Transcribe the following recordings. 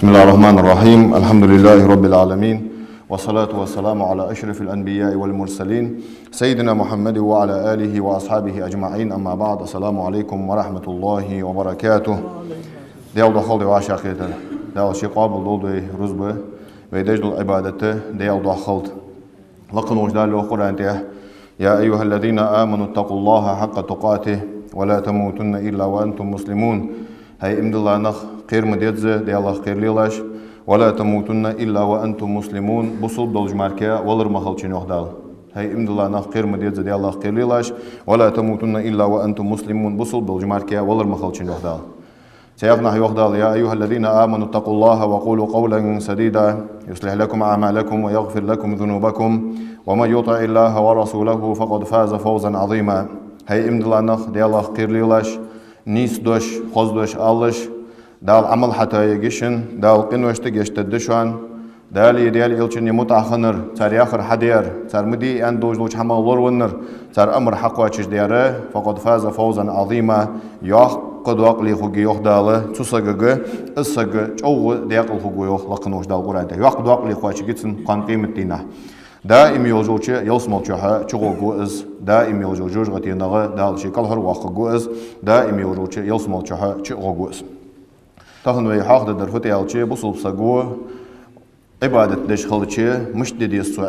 بسم الله الرحمن الرحيم. الحمد لله رب العالمين، والصلاة والسلام على أشرف الأنبياء والمرسلين سيدنا محمد وعلى آله وأصحابه أجمعين. أما بعد، السلام عليكم ورحمة الله وبركاته. ديال دخل واشاقيت ديال شقاب الدول رزبه ويدجل العبادة ديال دخلت لقن وجدال القرآن يا أيها الذين آمنوا اتقوا الله حق تقاته ولا تموتن إلا وأنتم مسلمون. هاي امد الله نخ قير مديتزه دي الله قير ليلاش ولا تموتن إلا وأنتم مسلمون. بصل دولج ماركيا ولر مخلشين يخدال. هاي امد الله نخ قير مديتزه دي الله قير ليلاش ولا تموتن إلا وأنتم مسلمون. بصل دولج ماركيا ولر مخلشين يخدال. سيغنى يخدال يا أيها الذين آمنوا اتقوا الله وقولوا قولا سديدا يصلح لكم أعمالكم ويغفر لكم ذنوبكم ومن يطع الله ورسوله فقد فاز فوزا عظيما. هاي امد الله نخ دي الله قير ليلاش نيس دوش خوز دوش آلش دال عمل حتى يجيشن دال قنوش تجشتدشان دال يديال إلشن يموت آخنر تار آخر حدير تار مدي أن دوج لوش حمل ورونر تار أمر حق واتش دياره فقد فاز فوزا عظيما. ياخ قد واقلي خوجي يوخ داله تسجع السجع أو دياقل خوجي يوخ لقنوش دال قرآن ياخ قد واقلي خواتش جيتن قان قيمة دينه دائم يوجوش يوسمل شها شغل جوز دائم يوجوش غتينغ دال شكل هر واقع جوز دائم يوجوش يوسمل شها شغل جوز. تهن ويحاق درفت يالشي بصوب سجوا عبادة دش خلشي مش ديسو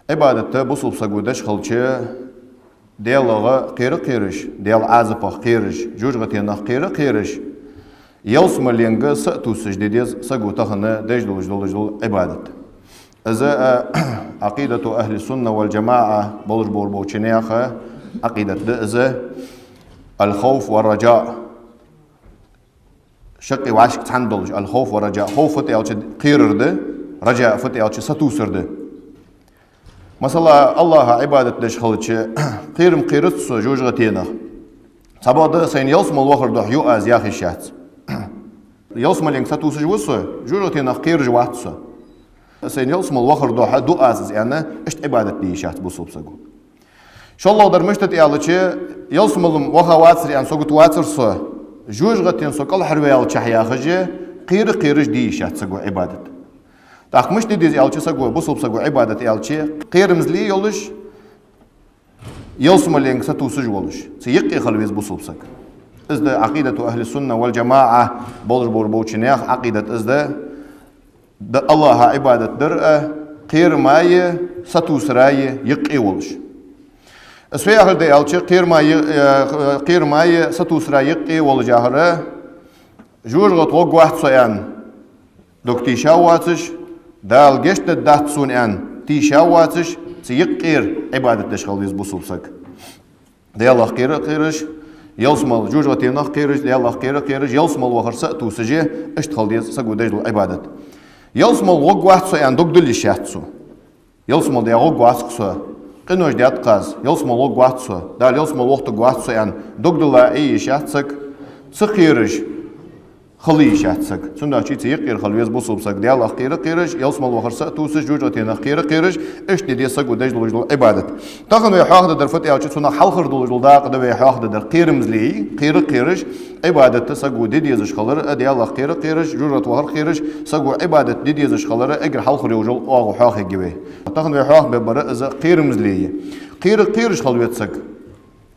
عبادة بصوب سجوا دش خلشي ديالغا قيرش ديال عازبه قيرش جوج غتينغ قيرش يوسمل ينغ سأتوسج ديز سجوا تهن دش دول عبادة. إذا عقيدة أهل السنة والجماعة بولج بوربوتشنياخة عقيدة إذا الخوف والرجاء شقي وعشق تحندلج الخوف والرجاء. خوف فتيالش قيرده رجاء فتيالش ستوسرده. مثلا الله عبادة دش خلتش قيرت سو جوج غتينا سبعة سين يوسم الوخر ده يؤاز ياخي شات يوسم لينك ستوسج وسو جوج غتينا قير جوات سو سين يوسم الوخر ده دو أساس يعني إشت عبادة دي شات بوسوب سجو. شو الله در مشتت يالش يوسم الوخر واتر يعني سوق تواتر سو جوج غتين سو كل حربيال شحيا خجة قيرش دي شات سجو عبادة. تاخ مش دي يالش سجو بوسوب سجو عبادة يالش قير مزلي يولش يوسم لينك ستوسج ولش سيقي خلويز بوسوب سج. إذا عقيدة أهل السنة والجماعة بولج بوربوتشنياخ عقيدة إذا الله عبادة درء قير ماي ستوسراي يقي ولش. اسوي أهل ديالش قير ماي ستوسراي يقي ولجاهره جوج غطوق واحد صيان دوك تيشاواتش دال جشت دات سون ان تيشاواتش سيقير عبادة تشغل بيز بوسوبسك دي الله قيرش يلسمل جوج غتينخ قيرش دي الله قيرش يلسمل وخر ستوسجي اشتغل ديز سقو دجل عبادة يلسمل غوق واحد صيان دوك دل شاتسو يلسمل دي غوق واحد سو قنوش ديات قاز يلسمل غوق واحد سو دال يلسمل وقت واحد صيان دوك دل اي شاتسك سقيرش خلي شاتسك سندا شي تيقير خلويز بوسوبسك دي الله قيرش يلسمل وخر ستوسج جوج غتينخ قيرش اش دي سقو دجل عبادة. تاخن ويحاق درفت يالش سنا حلخر دول داق ده ويحاق در قيرمزلي قيرش عبادة تسقو ديديزش خلر دي الله قيرش جوجت وهر قيرش سقو عبادة ديديزش خلر اجر حلخر يوجل او حاق جبه. تاخن ويحاق ببر از قيرمزلي قيرش خلويتسك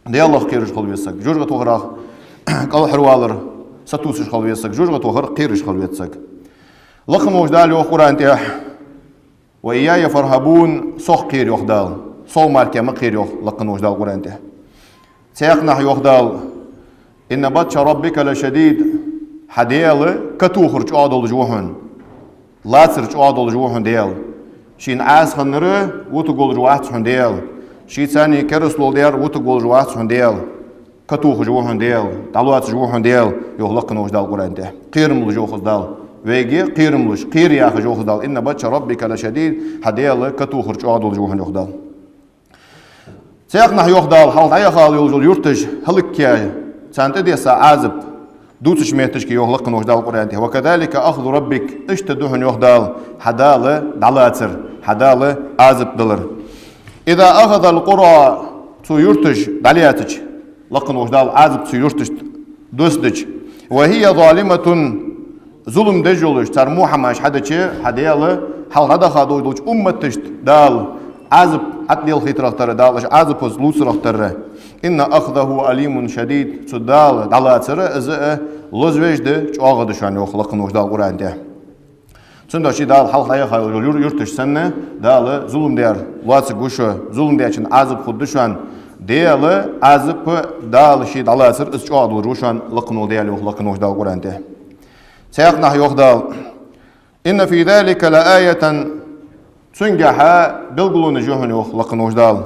دي الله قيرش خلويتسك جوجت وهر قال حروالر ستوسش خلويتسك جوجت وهر قيرش خلويتسك. لقم وجدال وقران تي وإياي فرهبون صخ قير يخدال صو ماركي ما قير يخ لقن وجدال قران تي سيقنح يخدال إن بطش ربك لشديد حديل كتوخر عادل جوهن لاتر عادل جوهن ديال شين عاس خنره وتقول جوات ديال شي ثاني كرسلو دير وتقول جوات ديال كتوخ جوهن ديال طلوات جوهن ديال يخلقن وجدال قران تي قيرم لجوخ دال ويجي قيرملش قير يا أخي جوه دال إن بتش ربك لشديد حديل كتوخر عادل جوه يخدال سيقنح يخدال حال عيا خال يوجل يرتج هلك يا سانت دي عازب دوتش ميتش كي يخلقن وجدال قرانته وكذلك أخذ ربك اشتدوهن يخدال حدال دلاتر حدال عازب دلر إذا أخذ القرى تو يرتج دلياتج لقن وجدال عازب تو يرتج دوسدج وهي ظالمة zulüm dejoluş tar Muhammed hadaçı hadiyalı halgada xadoyduç ummetişt dal azib atlil xitraxtarı dal azib os lusraxtarı inna akhdahu alimun şadid sudal dalatırı izı lozvejdi çoğadı şu an yoxlaqın ojdal Qur'anda. Çünkü şey dal halkaya xayır yurtış senne dalı zulüm der latsı guşu zulüm der için azib xuddu şu an diyalı azib dal şey dalatır iz çoğadı şu an laqın o diyalı yoxlaqın ojdal Qur'anda. سيقنح يخدال إن في ذلك لآية تنجح بالقلون جهن يخلقن وجدال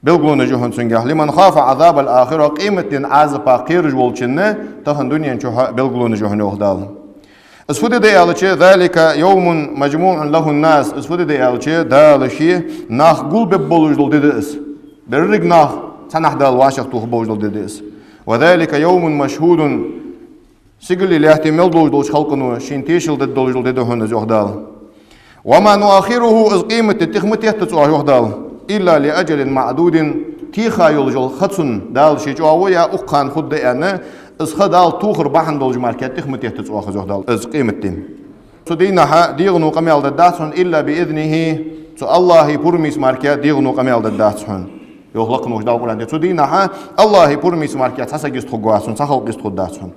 بالقلون جهن تنجح لمن خاف عذاب الآخرة قيمة عازب قيرج والجنة تهن دنيا بالقلون جهن يخدال اسفود دي ألشي ذلك يوم مجموع له الناس اسفود دي ألشي دالشي ناخ قلب بولجدل ديدس برق ناخ سنح دال واشق توخ بولجدل ديدس وذلك يوم مشهود سيقول لي احتمال دوج خلقنو شينتيشل دوج دهون زوخدال وما نؤخره از قيمة التخمة يحتسوا يوخدال إلا لأجل معدود تيخا يلجل خطسن دال شيجوا يا أقان خد أنا از خدال توخر بحن دوج ماركات تخمة يحتسوا يوخدال از قيمة دين سدينها ديغنو قميل دداتون إلا بإذنه سو الله برميس ماركات ديغنو قميل دداتون يخلقنو جدال قرآن سدينها الله برميس ماركات حسجست خجواسون سخل قست خداتون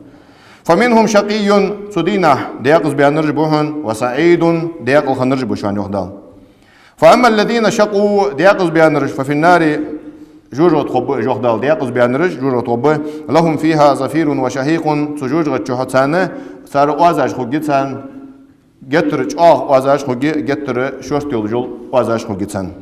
فمنهم شقي سدينه ديقز بيانرج بوهن وسعيد ديقل خنرج بوشان يخدال فأما الذين شقوا ديقز بيانرج ففي النار جوجو تخب يخدال ديقز بيانرج جوجو تخب لهم فيها زفير وشهيق سجوج غتشوهتسان سار اوازاج خوجيتسان جترج اوازاج خوجي جتر شورت يولجول اوازاج خوجيتسان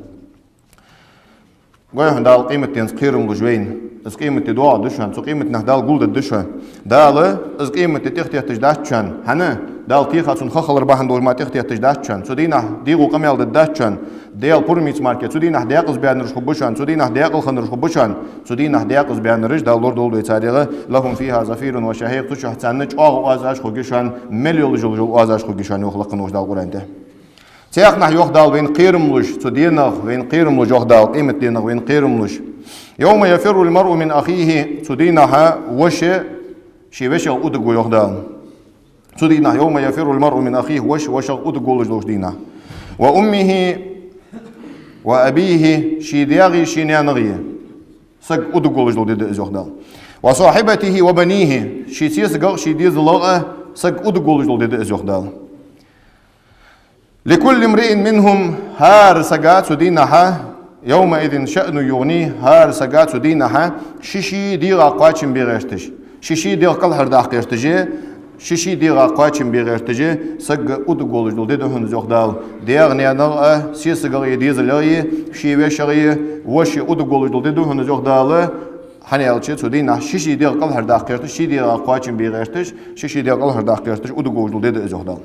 قوي دال قيمة تنسقيرم لجوين از قيمة دعاء دشان سو قيمة نهدال قول دشان دال از قيمة تختي تجداشان هنا دال تيخا سون خخلر باهن دول ما تختي تجداشان سو دينا ديغو قميل دشان ديال بورميت ماركت سو دينا ديقز بيانرش خبوشان سو دينا ديقل خنرش خبوشان سو دينا ديقز بيانرش دال لور دول يتاريغ لهم فيها زفير وشهيق تشو حتسانج اغ اوازاش خوغيشان مليول جول اوازاش خوغيشان يخلقن وجدال قرانده سيقنح يخدال وين قيرملوش سدينغ وين قيرملوش يخدال قيمة دينغ وين قيرملوش يوم يفر المرء من أخيه سدينها وش شي وش أدقو يخدال سدينه يوم يفر المرء من أخيه وش أدقو لجلوش دينه وأمه وأبيه شي دياغي شي نيانغي سق أدقو لجلو ديد يخدال وصاحبته وبنيه شي سيسقر شي ديز لغة سق أدقو لجلو ديد يخدال لكل امرئ منهم هار سقات سدينها يومئذ شأن يغنيه هار سقات سدينها شيشي ديغا قاچن بيغيرتش شيشي ديغ قل هرداق يرتجي شيشي ديغا قاچن بيغيرتجي سق ادغول جدول دي هن زوخدال ديغ نيانغ سيسغر يديزلي شي وشغي وشي ادغول جدول دي هن زوخدال هنيالچي سدينها شيشي ديغ قل هرداق يرتش شي ديغا قاچن بيغيرتش شيشي ديغ قل هرداق يرتش ادغول جدول دي زوخدال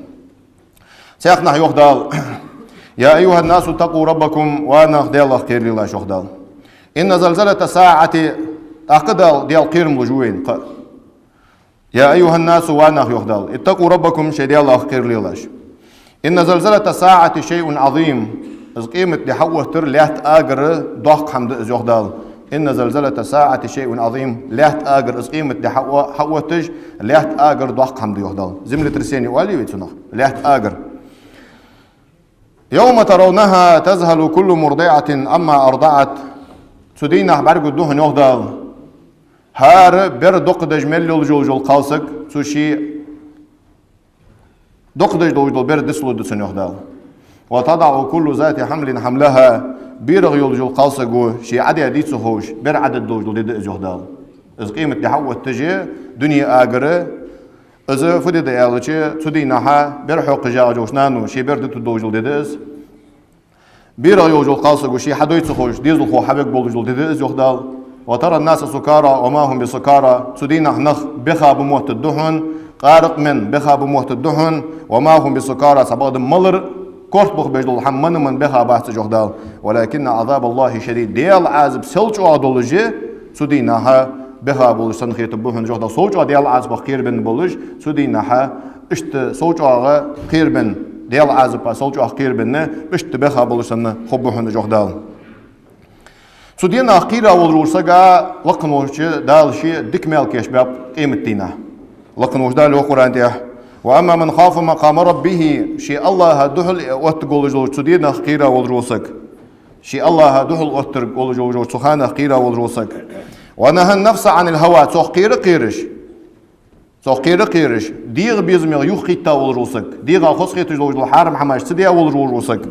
سيقنح يخدال يا أيها الناس اتقوا ربكم وانا ديال الله خير لله شخدال إن زلزلة الساعة أقدال ديال قيرم لجوين يا أيها الناس وانا يخدال اتقوا ربكم شيء ديال الله خير لله إن زلزلة الساعة شيء عظيم إذ قيمة لحوه تر ليهت آجر ضحك حمد إذ يخدال إن زلزلة الساعة شيء عظيم ليهت آجر إذ قيمة لحوه تج ليهت آجر ضحك حمد يخدال زملة رسيني والي ويتنخ ليهت آجر يوم ترونها تذهل كل مرضعة أما أرضعت سدينه برقو دوهن يخدال هار بر دقدج مليول جول قالسك سوشي دقدج دول بر دسلو دسن يخدال وتضع كل ذات حمل حملها بيرغ يلجول قالسكو شي عدي عديد سخوش بر عدد دول دي يخدال إذ قيمة لحوة تجي دنيا آقرة إذا فدي ديالتي سدينها بر حق جاجوش نانو شي بر دتو دوجل ديدز بيرغ يوجل قالسكو شي حدويت سخوش ديزل خو حبك بولجل ديدز يخدال وترى الناس سكارى وما هم بسكارى سدينه نخ بخا بموت الدهن قارق من بخا بموت الدهن وما هم بسكارى سبغد ملر كورت بخ بجدل حمن من بخا بحث جهدال ولكن عذاب الله شديد ديال عازب سلج عدلجي سدينها بخا بولشتن خيط بوهن جهدال سوج ديال عازب خير بن بولج سدينها اشت سوج خير بن ديال عازب سوج خير بن اشت بخا بولشتن خبوهن جهدال سودينا أخيرا والروسجا لقن وش دال شيء دك مال كيش باب قيمة دينا لقن وش دال وقران ده وأما من خاف مقام ربه شي الله دحل وتقول جو تدينا خيرا والروسك شي الله دحل وتقول جو سخانة خيرا والروسك ونهى النفس عن الهوى تخير قيرش تخير قيرش ديغ بيزمي يخيتا والروسك ديغ خسخيت جو حرم حماش تديا والروسك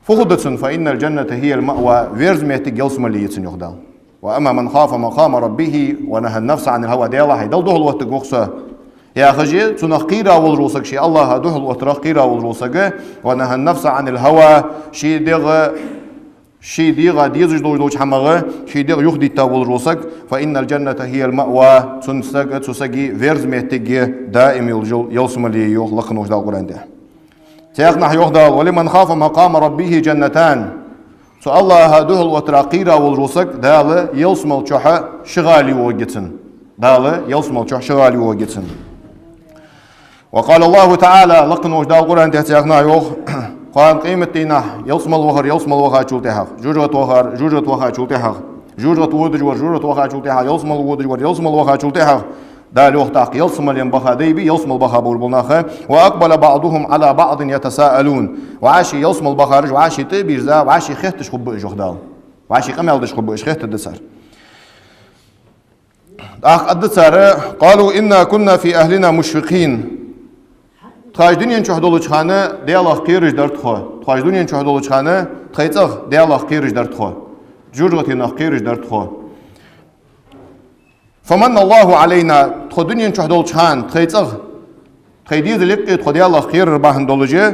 فخدتن فإن الجنة هي المأوى ويرزميت جلسم اللي يتسن وأما من خاف مقام ربه ونهى النفس عن الهوى دي الله هيدل دهل وقت قوخسه يا خجي تنخيرا والروسك شي الله دهل وترخيرا والروسك ونهى النفس عن الهوى شي ديغ ديزج دوج حمغه شي ديغ يخدي تا والروسك فإن الجنة هي المأوى تسقي ويرزميت دائم يلسم اللي يخلقن وجدال قرآن ده تيقنح يخدال ولمن خاف مقام ربه جنتان سو الله دهل وتراقيرا والروسك دال يلسمل چوحا شغالي وجتن دال يلسمل چوح شغالي وجتن وقال الله تعالى لقن وجدال القرآن تيقنح يخ قال قيمة دينا يلسمل وخا چولتها جوجت وخا چولتها جوجت ودجور وخا چولتها يلسمل وخا چولتها دال وقتاق يلسمل ينبخا ديبي يلسمل بخا بولبناخه وأقبل بعضهم على بعض يتساءلون وعاشي يلسمل بخارج وعاشي تبيرزا وعاشي خيتش خب جهدال وعاشي قمالدش خب خيت الدسار الدسار قالوا إنا كنا في أهلنا مشفقين تخاج دنيا نشهدولو چخانه ديالله قيرج درت خو تخاج دنيا نشهدولو چخانه تخيصغ ديالله قيرج درت خو جوجتي نخ قيرج درت خو فمن الله علينا تخو دنيا نشهدولو چخان تخيصغ تخيديز لقي تخو ديالله قير باهن دولجه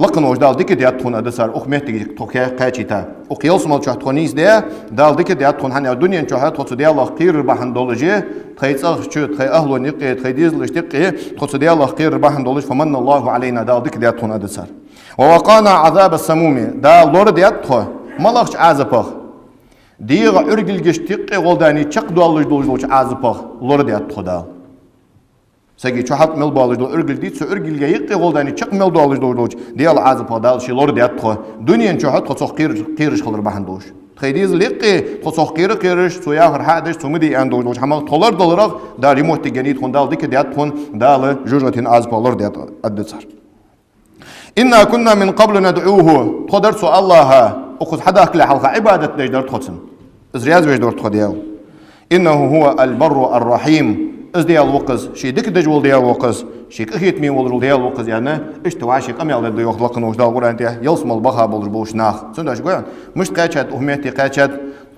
لقن وجدال ديك ديات تون ادسار اخمتي توكي قاچيتا اوقيوس مال چه تونيز ده دال ديك ديات تون هن دنيا چه تو ديالله قير باهن دولجه تخيصغ چه تخي اهلو نقي تخيديز لشتقي تو ديالله قير باهن دولج فمن الله علينا دال ديك ديات تون ادسار ووقانا عذاب السموم دال لور ديات تو ملخ عذابخ ديغ ارجلگش تقي غولداني چق دولج دولج عذابخ لور ديات تو دال سجى شحط مل بالج دو ارجل ديت سو ارجل جايق غولداني چق مل بالج دولج ديال عذاب دال شي لور ديات خو دنيا شحط خو قيرش خلر بهندوش تخيديز لقي خو قيرش سو ياخر حادش سو مدي اندوج حمل دولار دولار دا ريموت جنيد خون دال ديك ديات خون دال جوجتين عذاب لور ديات ادصر إنا كنا من قبل ندعوه تقدر سو الله اخذ حداك لحلقه عباده نجدر تخصن ازرياز وجدر تخديال انه هو البر الرحيم از ديال وقز شي ديك دجول ديال وقز شي كخيت مي ولر ديال وقز يعني اشتوا شي قميل ديال يخلقن وجدا قران تي يلسم البخا بولر بوشناخ سنداش قوان مش قاچات امتي قاچات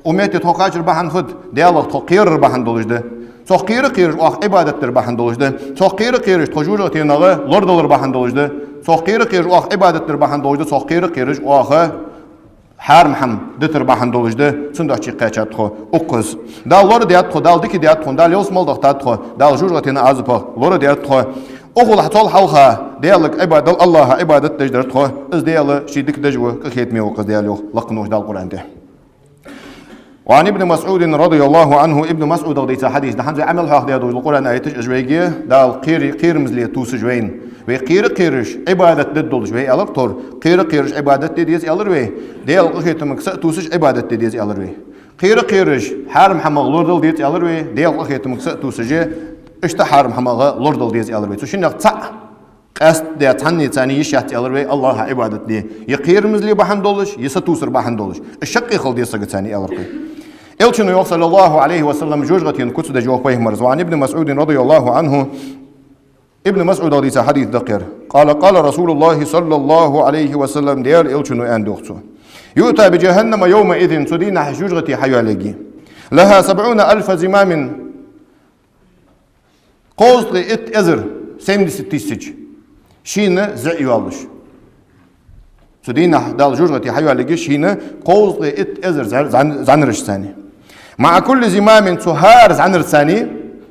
امتي توقاجر بهن خد ديال توقير بهن دولجده توقير قير واخ عبادت در بهن دولجده توقير قير توجور تينغه لور دولر بهن دولجده توقير قير واخ عبادت در بهن دولجده توقير قير واخ حرم حم دتر باهن دولجده سنداچي قاچات خو اوقز دال لور ديات خو دال ديك ديات خو دال يوسمال دختات خو دال جورغتين ازبا لور ديات خو اوغل حتول حلخه ديالك عباد الله عبادت دجدرت خو از ديال شي ديك دجو كخيت مي اوقز ديالو لقنوش دال قران ده وعن ابن مسعود رضي الله عنه ابن مسعود رضي حديث ده حنزي عمل حق ديال القران ايتش اجويجي دال قير مزلي توس جوين ve qiyrish ibadet doluş ve alır tor qiyrish ibadet dediğiz alır ve deyal qiytımı kısa tusuş ibadet dediğiz alır ve qiyrish haram hamağlor dol dediğiz alır ve deyal qiytımı kısa tusucu işte haram hamağı lor dol dediğiz alır ve şimdi ta qast de tanni tani yişat alır ve Allah'a ibadet diye yaqirmizli bahan doluş yasa tusur bahan doluş şaqi qıl diye sagtani alır ki elçinu sallallahu aleyhi ve sellem jojgatin kutuda jawab peygamber ve ibn Mas'ud radıyallahu anhu ابن مسعود حديث حديث ذكر قال رسول الله صلى الله عليه وسلم ديال إلشنو أندوختو يؤتى بجهنم يومئذ تدين حجوجتي حيالجي لها 70,000 زمام قوزل ات ازر 76 شين زعي والش تدين دال جوجتي حيالجي شين قوزل ات ازر زنرش ثاني مع كل زمام تهار زنر ثاني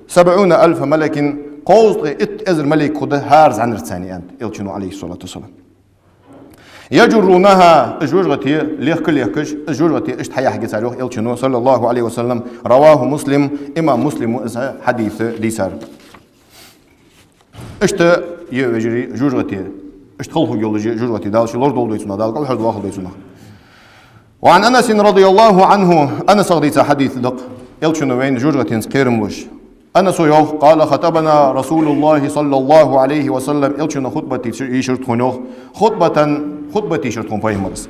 70,000 ملك قوزل ات ازر ملك خده هارز عن رتاني انت الشنو عليه الصلاه والسلام يجرونها اجوجتي ليخكش اجوجتي اشت حيا حق سالوه الشنو صلى الله عليه وسلم رواه مسلم امام مسلم حديث ديسار اشت يجري جوجتي اشت خلق يولجي جوجتي دالش لورد دولديسنا دال قال حد واخد ديسنا وعن انس رضي الله عنه انس حديث دق الشنو وين جوجتي قيرموش أنا سويوخ قال خطبنا رسول الله صلى الله عليه وسلم إلشنا خطبة يشرت خنوخ خطبة يشرت خن فيمرس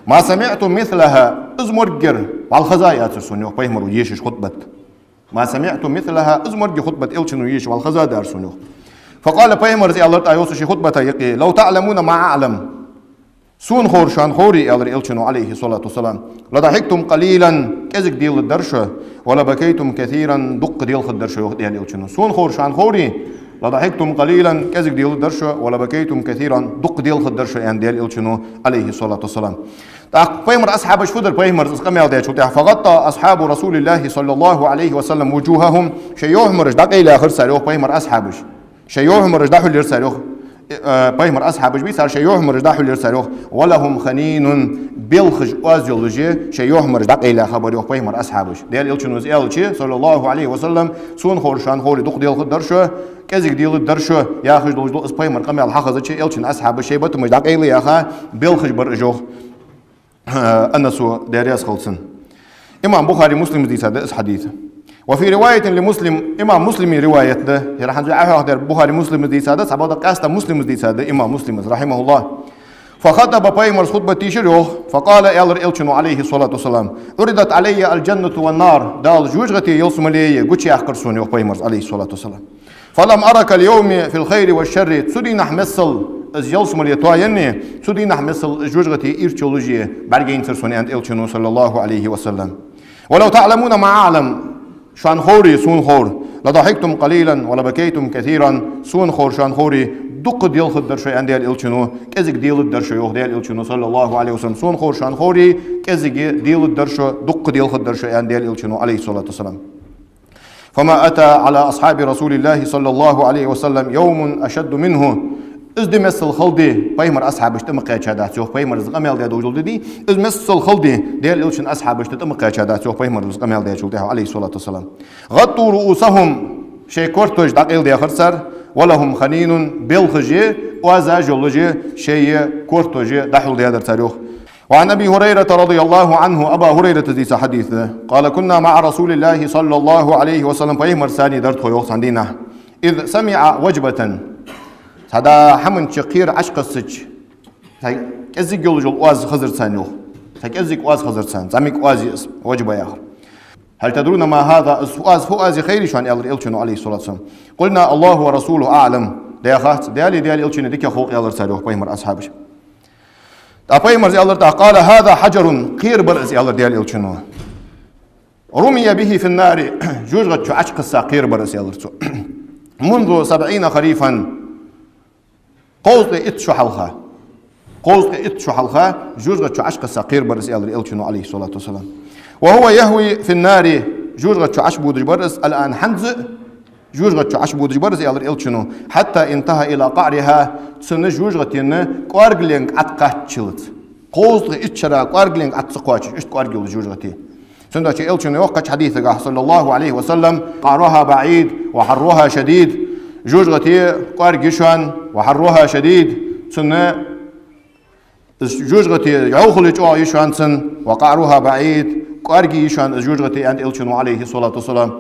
ما سمعت مثلها ازمرجر والخزايا ترسونيوخ فيمر يشش خطبة ما سمعت مثلها ازمرجر خطبة إلشنا يش والخزايا دارسونيوخ فقال فيمرس الله تعيوس شي خطبة يقي لو تعلمون ما أعلم سون خور شان خوري إلشنا عليه الصلاة والسلام لضحكتم قليلا كزك ديل الدرشة ولا بكيتم كثيرا دق ديل الدرشة ديال إلشنا سون خور شان خوري لضحكتم قليلا كزك ديل الدرشة ولا بكيتم كثيرا دق ديل الدرشة يعني ديال إلشنا عليه الصلاة والسلام فيمر أصحاب شفدر فيمر اسقمي ديال شوتها فغطى أصحاب رسول الله صلى الله عليه وسلم وجوههم شيوهم رجدق إلى آخر ساريوخ فيمر أصحابش شيوهم رجدحوا اللي ساريوخ فيمر أصحابش بيصير شيوهم رجدحوا اللي ساريوخ ولهم خنين بيلخج أزيولوجي شيوهم رجدق إلى خبريوخ فيمر أصحابش ديال إلشنوز إلشي صلى الله عليه وسلم سون خورشان خوري دق ديال الدرشة كزك ديال الدرشة ياخج دوجدو اس فيمر قمي الحقزة شي إلشن أصحابش شي بتم رجدق إلى ياخا بيلخج برجوخ النسو دارياس خلصن إمام بخاري مسلم دي سادة حديث وفي رواية لمسلم إمام مسلم رواية ده راح نرجع على بخاري مسلم دي سادة سبعة قاسة مسلم دي سادة إمام مسلم رحمه الله فخطب بيمر خطبة تيشروخ فقال إلشنو عليه الصلاة والسلام أردت علي الجنة والنار دال جوجغتي يلصم لي قتشي أخكرسوني بيمر عليه الصلاة والسلام فلم أرك اليوم في الخير والشر تسودي نحمسل از يلصم لي تويني تسودي نحمسل جوجغتي إيرتشولوجي برجين ترسوني عند إلشنو صلى الله عليه وسلم ولو تعلمون ما أعلم شان خوري سون خور لضحكتم قليلا ولا بكيتم كثيرا سون خور شان خوري دق ديال خدر شيء عند الإلشنو كزك ديال الدرشة يوخ ديال الإلشنو صلى الله عليه وسلم سون خور شان خوري كزك ديال الدرشة دق ديال خدر شيء عند الإلشنو عليه الصلاة والسلام فما أتى على أصحاب رسول الله صلى الله عليه وسلم يوم أشد منه از دمس الخلدي بيمر أصحابش تمقى شهادات يوخ بيمر زقمال ديال وجود دي از مس الخلدي ديال إلشن أصحابش تمقى شهادات يوخ بيمر زقمال ديال وجود عليه الصلاة والسلام غطوا رؤوسهم شيء كورتوج دقيل ديال خرسر ولهم خنين بالخجي وزاجولجي شيء كورتوجي دحل ديال تاريخ وعن أبي هريرة رضي الله عنه أبا هريرة ديس حديثه قال كنا مع رسول الله صلى الله عليه وسلم بيمر ساني درت خويوخ عندنا إذ سمع وجبة هذا حمن شقير عشق السج كزيك يولجول واز خزر سانيوخ كزيك واز خزر سان زميك واز وجبة يا أخر هل تدرون ما هذا واز خير شان إلشنو عليه الصلاة والسلام قلنا الله ورسوله أعلم ديا خات ديالي إلشنو ديك خوق يالر سانيوخ بيمر أصحابش بيمر يالر قال هذا حجر قير برز يالر ديال إلشنو رمي به في النار جوجغت عشق الساقير برز يالر منذ 70 خريفا قوز إتشو حلخا جوجغت عشق الساقير برز يالر إلشنو عليه الصلاة والسلام وهو يهوي في النار جوجغت عشبو دجبرس الآن حنز جوجغت عشبو دجبرس يالر إلشنو حتى انتهى إلى قعرها تسن جوجغت ين قارغلينغ أتقاتشلت قوز إتشرا قارغلينغ أتسقواتش إشت قارغل جوجغتي سندش إلشنو وقت حديثه صلى الله عليه وسلم قعرها بعيد وحرها شديد جوجغتي قارغشان وحرها شديد سن جوجغتي يعوخلج أو يشان سن وقعرها بعيد قارجي يشان جوجغتي عند إلشنو عليه الصلاة والسلام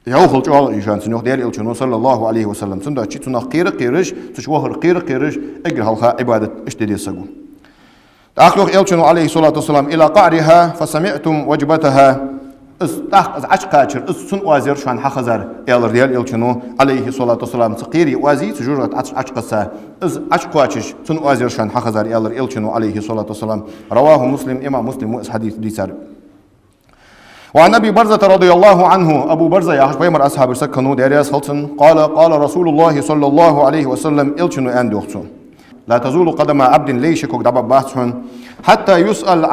يعوخلج أو يشان سن يخدير إلشنو صلى الله عليه وسلم سن داشي تنا قيرش تشوهر قيرش أجر هالخا عبادة اشتدي سجو أخلق إلشنو عليه الصلاة والسلام إلى قعرها فسمعتم وجبتها از عشقاتشر از سن وازير شان حخزر إلر ديال إلشنو عليه الصلاة والسلام سقيري وازي تجرت عشقسا از عشقاتش سن وازير شان حخزر إلر إلشنو عليه الصلاة والسلام رواه مسلم إمام مسلم حديث ديسار وعن أبي برزة رضي الله عنه أبو برزة يا بيمر أصحاب سكنوا ديرياس خلصن قال رسول الله صلى الله عليه وسلم إلشنو أندوخسو لا تزول قدم عبد ليشكوك دباب باسحن حتى يسأل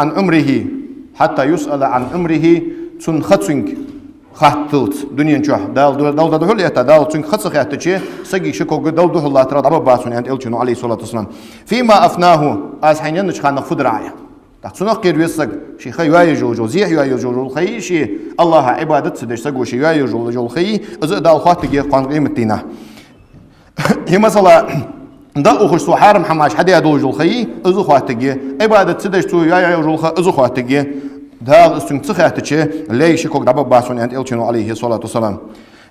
عن أمره سن خطسنك خطلت دنيا نشوح دال دهول يتا دال سن خطسخ يحتشي سجي شكوك دال دهول الله ترى دباب باسحن عند إلشنو عليه الصلاة والسلام فيما أفناه أسحين نشخان نفض رعاية تحسنا قير ويسق شي خي واي جوجو زي واي جوجو خي شي الله عبادة سدش سقو شي واي جوجو خي از دال خاطق قان قيمتنا هي مثلا دا أخش سحار حماش حدا يدول جول خي از خاطق عبادة سدش تو واي جوجو خ از خاطق دال استنتخ يحتشي ليش كوك دبا باسون عند إلشنو عليه الصلاة والسلام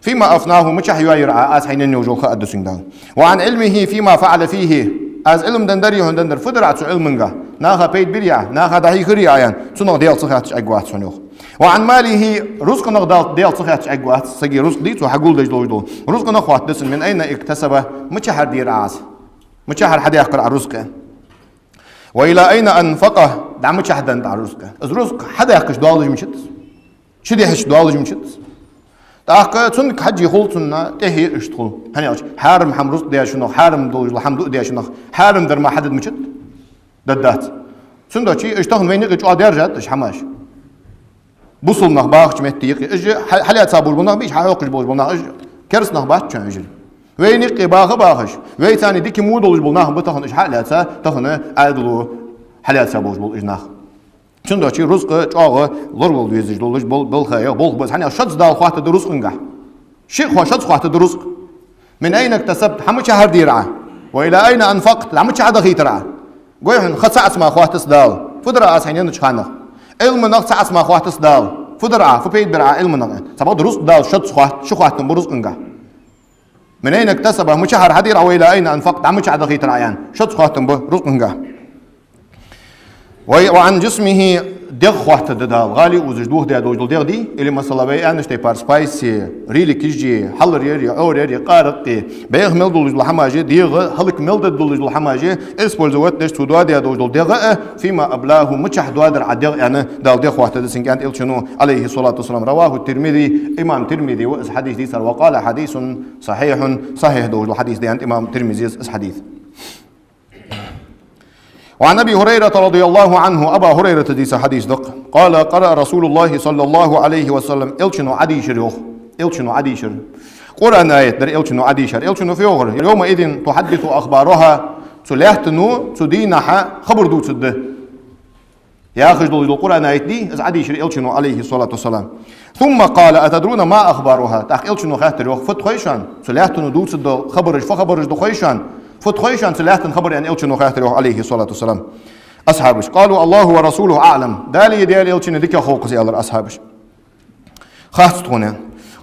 فيما أفناه مشح يرعى أز حين يوجو خأد سندان وعن علمه فيما فعل فيه أز علم دندري هندندر فدرات علمنجا ناها بيت بريا ناها دهي خريا سنو ديال صخات أجوات سنوخ وعن ماله رزق نقدر ديال صخات أجوات سجي رزق ديت وحقول دجلو رزق نخوات دسن من أين اكتسبه مشحر دير عاز مشحر حد يقرأ رزقه وإلى أين أنفقه دعم مشحر دند على رزقه الرزق حدا يقش دوالج مشت شدي هش دوالج مشت تاق تون حجي خلطنا تهي اشتغل هني حارم حم رزق ديا شنو حارم دوج الحمد ديا شنو حارم در ما حدد مشت ددات تون دشي اشتغل وين يقش ادير جات اش حماش بوصل نخباخ متيق اج حليات صابول بنا بيش حقش بوج بنا اج كرس نخباخ تشان اجري وين يقي باخ باخش وين ثاني ديك مودول بنا بتخن اش حليات تخن ادلو حليات صابول بول اجناخ شنو دشي رزق تاغ لورول بيزج دولج بول خيا بول بس حنا شد دال خوات درزق انغا شي خو شد خوات درزق من اين اكتسبت حمش شهر ديرعه والى اين انفقت لعمش عاد خيترعه قوي خص اسمع خوات دال فدرا اسحنين تشخانه علم نقص اسمع خوات دال فدرا فبيت برع علم نقص سبب درزق دال شد خوات شو خوات برزق انغا من اين اكتسب مش شهر حدير والى اين انفقت عمش عاد خيترعه يعني شد خوات برزق انغا وعن جسمه دغ وقت دال غالي وزجدوه ده دوجل دغ دي اللي مثلا بي انش تي بار سبايسي ريلي كيجي حلر يري اور يري قارق بيغ مل دوجل الحماجه ديغ حلك مل دوجل الحماجه اسبول زوت دش تو دو دوجل دغ فيما ابلاه مچح دوادر عدغ يعني دال دغ وقت دسن كانت الشنو عليه الصلاه والسلام رواه الترمذي امام ترمذي واس حديث دي وقال حديث صحيح دوجل الحديث دي عند امام ترمذي اس حديث وعن أبي هريرة رضي الله عنه أبا هريرة ديس حديث دق قال قرأ رسول الله صلى الله عليه وسلم إلشنو عديشر يوخ إلشنو عديشر قرآن آية در إلشنو عديشر إلشنو في أغر يومئذ تحدث أخبارها تلاحتنو تدينها خبر دو تده يا أخي دول القرآن آية دي إز عديشر إلشنو عليه الصلاة والسلام ثم قال أتدرون ما أخبارها تاخ إلشنو خاطر يوخ فت خويشان تلاحتنو دو تده خبرج فخبرج دو خويشان فتخيش عن سلاحة خبر أن إلشنو خاطره عليه الصلاة والسلام أصحابش قالوا الله ورسوله أعلم دالي ديال إلشنو ديك خوق زي الله أصحابش خاطتون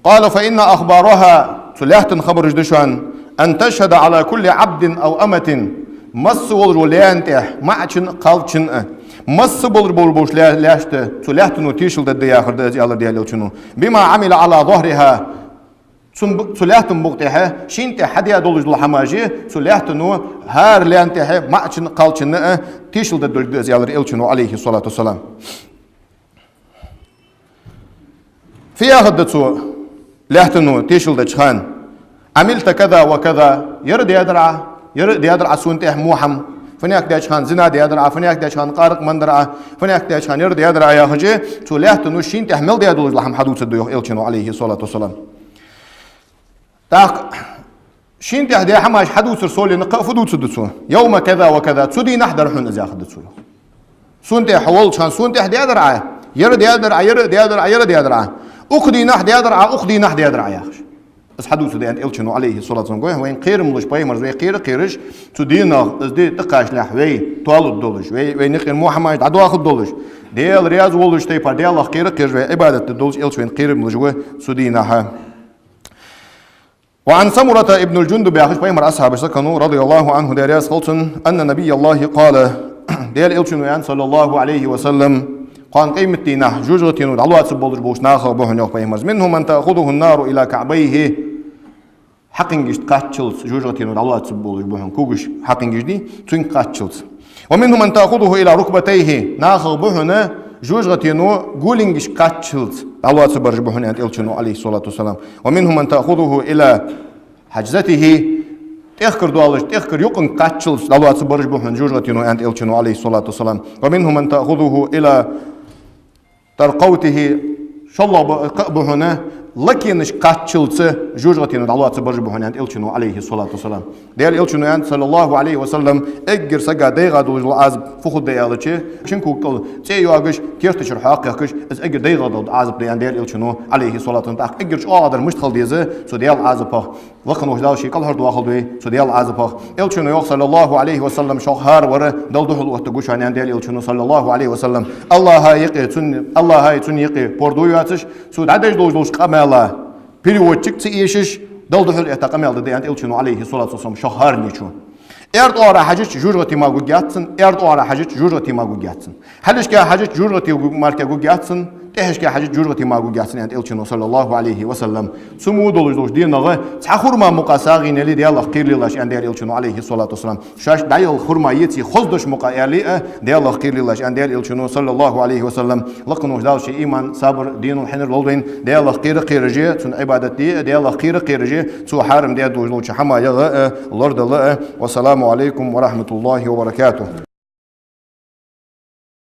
قال فإن أخبارها سلاحة خبر جدشان أن تشهد على كل عبد أو أمة مس والجوليان تح معشن قالشن مس بولبوش لاشت سلاحة نتيشل دي آخر دي الله ديال إلشنو بما عمل على ظهرها سلاحتن بوقتها شينت حديا دولج الحماجي سلاحتنو هار لانتها معشن قالشن تيشل دد زيالر إلشنو عليه الصلاة والسلام في أخذتو لاحتنو تيشل دشخان عملت كذا وكذا يرد يدرع سونته موحم فنياك داشخان زنا ديادرع فنياك داشخان قارق مندرع فنياك داشخان يرد يدرع يا خجي سلاحتنو شينت حمل ديادولج الحم حدوث الديوخ إلشنو عليه الصلاة والسلام تاق شين تهدي حماش حدوث رسول نقا فدوت سدسو يوم كذا وكذا تسدي نحضر حن إذا أخذتسو سونت حول شان سونت هدي أدرع يرد يدرع أخدي نحد يدرع يا أخش بس حدوث دي أن إلشنو عليه الصلاة والسلام وين قير ملوش باي مرزوي قيرش تدينا إزدي تقاش لحوي طال الدولش وين نقير محمد عدو أخذ دولش ديال رياض ولش تيبار ديال الله قير عبادة الدولش إلش وين قير ملوش سدينها وعن سمرة ابن الجندب يا أخي بيمر أصحاب سكنوا رضي الله عنه دارياس خلصن أن نبي الله قال ديال إلشنويان صلى الله عليه وسلم قال قيمتنا جوجتين ودعوات سبولج بوش ناخر بوهن يوخ بيمرز منهم من تأخذه النار إلى كعبيه حقنجش قاتشلس جوجتين ودعوات سبولج بوهن كوجش حقنجش دي تين قاتشلس ومنهم من تأخذه إلى ركبتيه ناخر بوهن جوجتينو قولينجش قاتشلس الله سبحانه بوهن أنت إلشنو عليه الصلاة والسلام ومنهم من تأخذه إلى حجزته تذكر دوالج تذكر يقن قاتشلس الله سبحانه بوهن جوجتينو أنت إلشنو عليه الصلاة والسلام ومنهم من تأخذه إلى ترقوته شالله بوهن لكنش قاتشلس جوجتينو الله سبحانه بوهن أنت إلشنو عليه الصلاة والسلام ديال إلشنو أنت صلى الله عليه وسلم أجر سجى ديغا دولج العزب فخذ ديالتشي شنكو قل تيواجش كيرتش الحقيقش از أجر ديغا دولج العزب ديال إلشنو عليه الصلاة والسلام أجر شو قادر مشتغل ديزه سو ديال العزب وقن وش داوشي كل هرد واخد وي سو ديال العزب إلشنو يوصل صلى الله عليه وسلم شهر ورا دل دخل وقت جوش عن ديال إلشنو صلى الله عليه وسلم الله هاي يقي تن يقي بردوياتش سو عدش دولج قمالا переводчик تيشش دلده الاتقام يالده ديانت إلشنو عليه الصلاة والسلام شهر نيشو ارد اورا حاجت جورغتي ما جوجاتسن ارد اورا حاجت جورغتي ما جوجاتسن هلش كا حاجت جورغتي ماركا جوجاتسن تهش كا حاجت جورغتي ما جوجاتسن انت إلشنو صلى الله عليه وسلم سمو دولج دي نغه خرما مقاساغين اللي دي الله خير لله ان دير إلشنو عليه الصلاة والسلام شاش دايل خرما يتي خزدش مقايالي دي الله خير لله ان دير إلشنو صلى الله عليه وسلم لقنو داوش ايمان صبر دين الحنر لولين دي الله خير جي تن عبادتي دي الله خير جي تو حارم دي دوجلو حما يغ لورد الله والسلام عليكم ورحمة الله وبركاته.